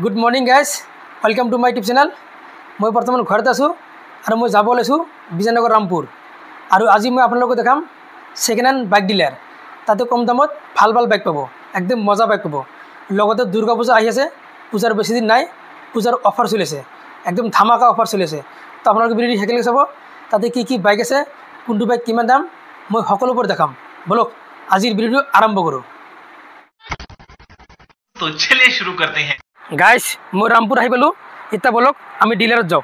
Good morning guys, welcome to my YouTube channel. মই বৰ্তমান ঘৰত আছোঁ আৰু মই যাব ওলাইছোঁ বিজয়নগৰ ৰামপুৰ। আৰু আজি মই আপোনালোকক দেখাম ছেকেণ্ড হেণ্ড বাইক ডিলাৰ। তাতে কম দামত ভাল ভাল বাইক পাব, একদম মজা বাইক পাব। লগতে দুৰ্গা পূজা আহি আছে, পূজাৰ বেছি দিন নাই, পূজাৰ অফাৰ চলি আছে, একদম ধামাকা অফাৰ চলি আছে। তো আপোনালোকে ভিডিঅ'টো শেষলৈকে চাব, তাতে কি বাইক আছে, কোনটো বাইক কিমান দাম, মই সকলোবোৰ দেখাম। বলক আজিৰ ভিডিঅ'টো আৰম্ভ কৰোঁ। तो चलिए शुरू करते हैं। গাইজ, মই ৰামপুৰ আহি পালোঁ। এতিয়া বলক আমি ডিলাৰত যাওঁ।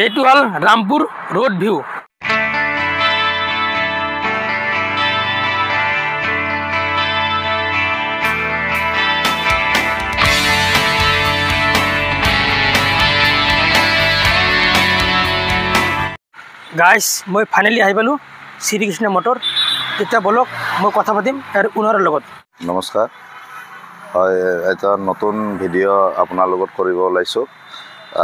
এইটো হ'ল ৰামপুৰ ৰোড ভিউ। গাইজ, মই ফাইনেলি আহি পালোঁ শ্ৰীকৃষ্ণ মটৰ। এতিয়া বলক মই কথা পাতিম ইয়াৰ ওনাৰৰ লগত। নমস্কাৰ, হয়, এটা নতুন ভিডিঅ' আপোনাৰ লগত কৰিব ওলাইছোঁ।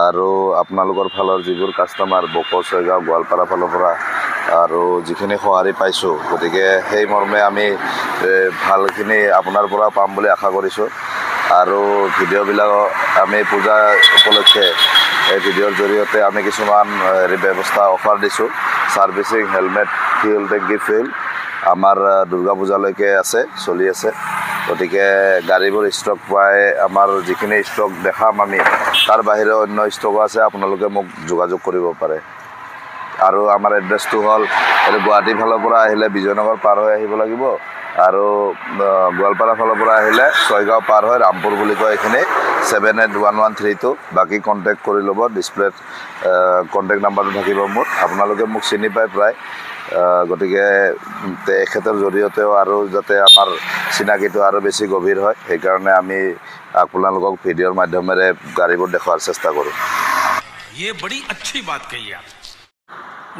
আৰু আপোনালোকৰ ফালৰ যিবোৰ কাষ্টমাৰ বকো, ছয়গাঁও, গোৱালপাৰা ফালৰ পৰা আৰু যিখিনি সঁহাৰি পাইছোঁ, গতিকে সেই মৰ্মে আমি ভালখিনি আপোনাৰ পৰা পাম বুলি আশা কৰিছোঁ। আৰু ভিডিঅ'বিলাক আমি পূজা উপলক্ষে এই ভিডিঅ'ৰ জৰিয়তে আমি কিছুমান ব্যৱস্থা অফাৰ দিছোঁ। Servicing, helmet, fuel tank refill আমাৰ দুৰ্গা পূজালৈকে আছে, চলি আছে। গতিকে গাড়ীবোৰ ষ্টক পাই আমাৰ যিখিনি ষ্টক দেখাম আমি, তাৰ বাহিৰে অন্য ষ্টকো আছে, আপোনালোকে মোক যোগাযোগ কৰিব পাৰে। আৰু আমাৰ এড্ৰেছটো হ'ল এইটো গুৱাহাটীৰ ফালৰ পৰা আহিলে বিজয়নগৰ পাৰ হৈ আহিব লাগিব, আৰু গোৱালপাৰা ফালৰ পৰা আহিলে ছয়গাঁও পাৰ হৈ ৰামপুৰ বুলি কয় এইখিনি 781132। বাকী কণ্টেক্ট কৰি ল'ব, ডিছপ্লেত কণ্টেক্ট নাম্বাৰটো থাকিব মোৰ। আপোনালোকে মোক চিনি পায় প্ৰায়, গতিকে তেখেতৰ জৰিয়তেও আৰু যাতে আমাৰ চিনাকিটো আৰু বেছি গভীৰ হয়, সেইকাৰণে আমি আপোনালোকক ভিডিঅ'ৰ মাধ্যমেৰে গাড়ীবোৰ দেখুৱাৰ চেষ্টা কৰোঁ।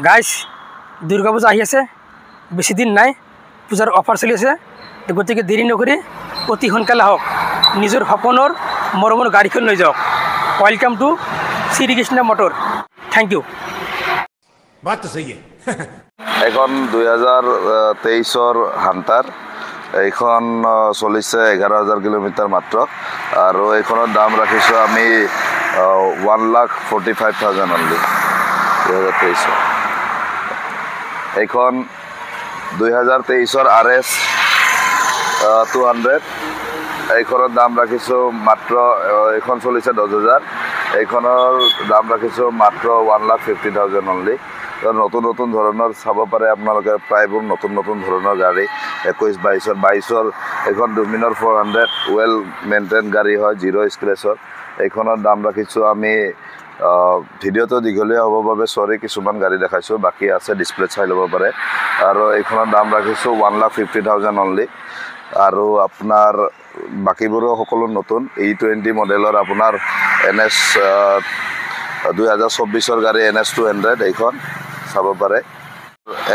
গাইজ, দুৰ্গা পূজা আহি আছে, বেছি দিন নাই, পূজাৰ অফাৰ চলি আছে। গতিকে দেৰি নকৰি অতি সোনকালে আহক, নিজৰ সপোনৰ মৰমৰ গাড়ীখন লৈ যাওক। Welcome to Shrikrishna motor. Thank you. এইখন 2023 হাণ্টাৰ। এইখন চলিছে 11,000 কিলোমিটাৰ মাত্ৰ, আৰু এইখনৰ দাম ৰাখিছোঁ আমি 1,45,000 অনলি 2023। এইখন 2023 RS 200। এইখনৰ দাম ৰাখিছোঁ মাত্ৰ, এইখন চলিছে 10,000, এইখনৰ দাম ৰাখিছোঁ মাত্ৰ 1,50,000 অনলি। নতুন নতুন ধৰণৰ চাব পাৰে আপোনালোকে, প্ৰায়বোৰ নতুন নতুন ধৰণৰ গাড়ী। 21-22 এইখন ডমিনৰ 400 ৱেল মেইনটেইন গাড়ী হয়, 0 স্ক্ৰেচৰ। এইখনৰ দাম ৰাখিছোঁ আমি, ভিডিঅ'টো দীঘলীয়া হ'বৰ বাবে চৰি, কিছুমান গাড়ী দেখাইছোঁ, বাকী আছে, ডিছপ্লেত চাই ল'ব পাৰে। আৰু এইখনৰ দাম ৰাখিছোঁ 1,50,000 অনলি। আৰু আপোনাৰ বাকীবোৰো সকলো নতুন E20 মডেলৰ আপোনাৰ NS 2024 গাড়ী NS 200, এইখন চাব পাৰে।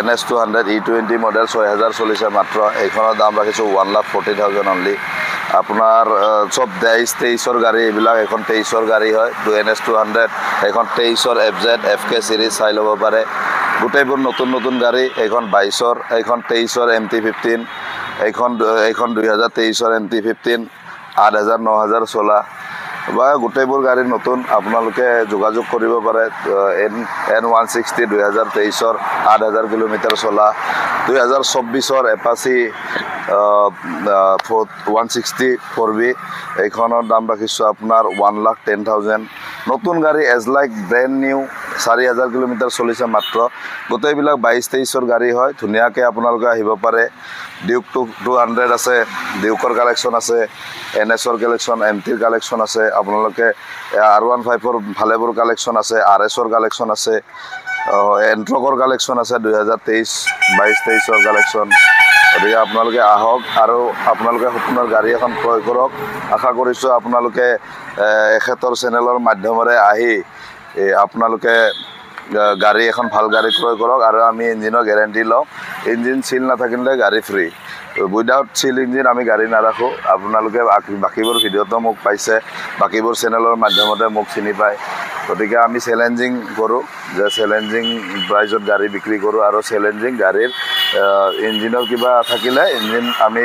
NS 200 E20 মডেল 6,000 চলিছে মাত্ৰ। এইখনৰ দাম ৰাখিছোঁ 1,40,000 অনলি। আপোনাৰ চব 23-24 গাড়ী এইবিলাক, এইখন 23 গাড়ী হয়, NS 200। এইখন 23 FZ FK চিৰিজ চাই ল'ব পাৰে, গোটেইবোৰ নতুন নতুন গাড়ী। এইখন 22, এইখন 23 MT-15, এইখন 2023 MT-15, 8,000 9,000 চলা, বা গোটেইবোৰ গাড়ী নতুন। আপোনালোকে যোগাযোগ কৰিব পাৰে। N160 2023 8,000 কিলোমিটাৰ চলা, 2024 এপাচি 160 4B, এইখনৰ দাম ৰাখিছোঁ আপোনাৰ 1,10,000। নতুন গাড়ী, as like brand new, 4,000 kilometre চলিছে মাত্ৰ। গোটেইবিলাক 22-23 গাড়ী হয়, ধুনীয়াকৈ আপোনালোকে আহিব পাৰে। ডিউক 200 আছে, ডিউকৰ কালেকশ্যন আছে, NSৰ কালেকশ্যন, MTৰ কালেকশ্যন আছে। আপোনালোকে R15ৰ ভালেবোৰ কালেকশ্যন আছে, RSৰ কালেকশ্যন আছে, এণ্ট্ৰকৰ কালেকশ্যন আছে, 2023-22-23 কালেকশ্যন। গতিকে আপোনালোকে আহক আৰু আপোনালোকে সপোনৰ গাড়ী এখন ক্ৰয় কৰক। আশা কৰিছোঁ আপোনালোকে এখেতৰ চেনেলৰ মাধ্যমেৰে আহি আপোনালোকে গাড়ী এখন ভাল গাড়ী ক্ৰয় কৰক। আৰু আমি ইঞ্জিনৰ গেৰেণ্টি লওঁ, ইঞ্জিন চিল নাথাকিলে গাড়ী ফ্ৰী। উইদাউট চিল ইঞ্জিন আমি গাড়ী নাৰাখোঁ। আপোনালোকে বাকীবোৰ ভিডিঅ'তো মোক পাইছে, বাকীবোৰ চেনেলৰ মাধ্যমতে মোক চিনি পায়। গতিকে আমি চেলেঞ্জিং কৰোঁ, যে চেলেঞ্জিং প্ৰাইজত গাড়ী বিক্ৰী কৰোঁ। আৰু চেলেঞ্জিং গাড়ীৰ ইঞ্জিনৰ কিবা থাকিলে, ইঞ্জিন আমি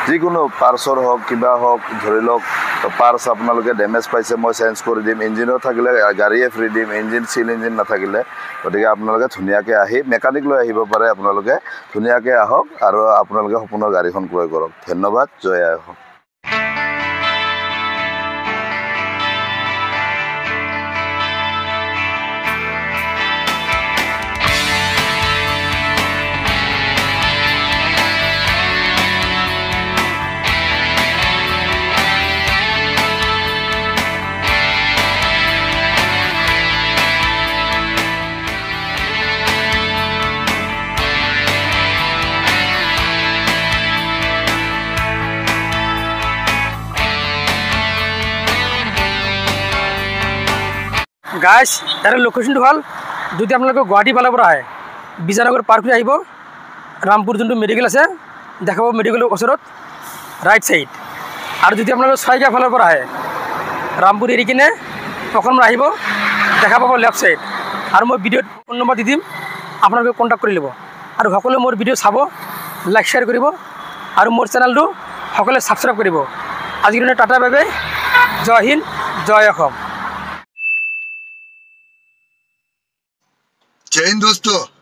যিকোনো পাৰ্চৰ হওক, কিবা হওক, ধৰি লওক তো পাৰ্টছ আপোনালোকে ডেমেজ পাইছে মই চেঞ্জ কৰি দিম ইঞ্জিনো থাকিলে গাড়ীয়ে ফ্ৰী দিম ইঞ্জিন চিল ইঞ্জিন নাথাকিলে গতিকে আপোনালোকে ধুনীয়াকৈ আহি মেকানিক লৈ আহিব পাৰে আপোনালোকে ধুনীয়াকৈ আহক আৰু আপোনালোকে সপোনৰ গাড়ীখন ক্ৰয় কৰক ধন্যবাদ জয় আই অসম গাইছ ইয়াৰ লোকেশ্যনটো হ'ল যদি আপোনালোকে গুৱাহাটী ফালৰ পৰা আহে বিজয়নগৰ পাৰ্ক হৈ আহিব ৰামপুৰ যোনটো মেডিকেল আছে দেখাব মেডিকেলৰ ওচৰত ৰাইট সাইড আৰু যদি আপোনালোকে ছয়গাঁও ফালৰ পৰা আহে ৰামপুৰ এৰি কিনে অকণমান আহিব দেখা পাব লেফট সাইড আৰু মই ভিডিঅ'ত ফোন নম্বৰ দি দিম আপোনালোকে কণ্টেক্ট কৰি ল'ব আৰু সকলোৱে মোৰ ভিডিঅ' চাব লাইক শ্বেয়াৰ কৰিব আৰু মোৰ চেনেলটো সকলোৱে ছাবস্ক্ৰাইব কৰিব আজিৰ কাৰণে টাটা বাই বাই জয় হিন্দ জয় অসম जय हिंद दोस्तों।